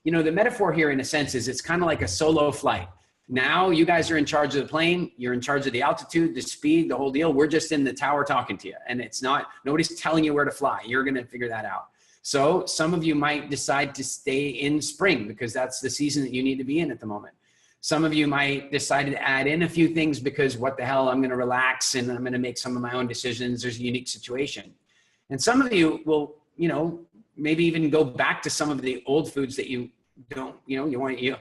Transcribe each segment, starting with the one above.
you know, the metaphor here in a sense is it's kind of like a solo flight. Now you guys are in charge of the plane. You're in charge of the altitude, the speed, the whole deal. We're just in the tower talking to you. And it's not, nobody's telling you where to fly. You're going to figure that out. So some of you might decide to stay in spring because that's the season that you need to be in at the moment. Some of you might decide to add in a few things because what the hell, I'm going to relax and I'm going to make some of my own decisions. There's a unique situation. And some of you will, you know, maybe even go back to some of the old foods that you don't, you know,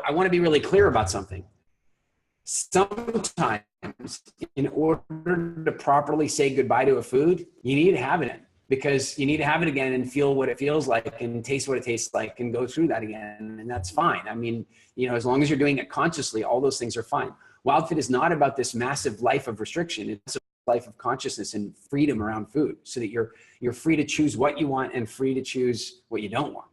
I want to be really clear about something. Sometimes in order to properly say goodbye to a food, you need to have it in, because you need to have it again and feel what it feels like and taste what it tastes like and go through that again. And that's fine. I mean, you know, as long as you're doing it consciously, all those things are fine. WildFit is not about this massive life of restriction. It's a life of consciousness and freedom around food so that you're free to choose what you want and free to choose what you don't want.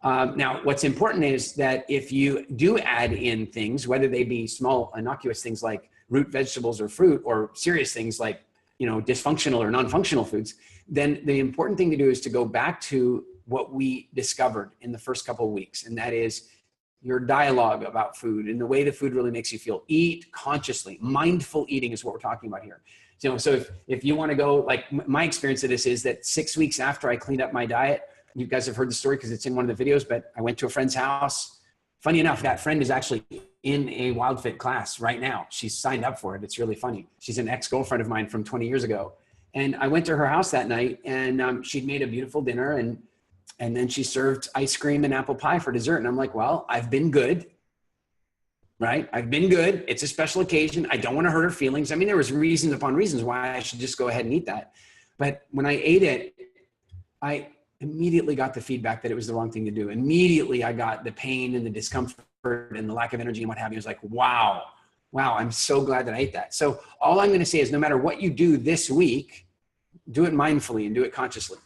Now, what's important is that if you do add in things, whether they be small innocuous things like root vegetables or fruit, or serious things like, you know, dysfunctional or non-functional foods, then the important thing to do is to go back to what we discovered in the first couple of weeks. And that is your dialogue about food and the way the food really makes you feel. Eat consciously. Mindful eating is what we're talking about here. So if you want to go, like my experience of this is that 6 weeks after I cleaned up my diet, you guys have heard the story because it's in one of the videos, but I went to a friend's house. Funny enough, that friend is actually in a WildFit class right now. She's signed up for it. It's really funny. She's an ex-girlfriend of mine from 20 years ago. And I went to her house that night, and she'd made a beautiful dinner, and then she served ice cream and apple pie for dessert. And I'm like, well, I've been good, right? I've been good. It's a special occasion. I don't want to hurt her feelings. I mean, there was reasons upon reasons why I should just go ahead and eat that. But when I ate it, I immediately got the feedback that it was the wrong thing to do. Immediately, I got the pain and the discomfort and the lack of energy and what have you. It was like, wow, I'm so glad that I ate that. So all I'm going to say is no matter what you do this week, do it mindfully and do it consciously.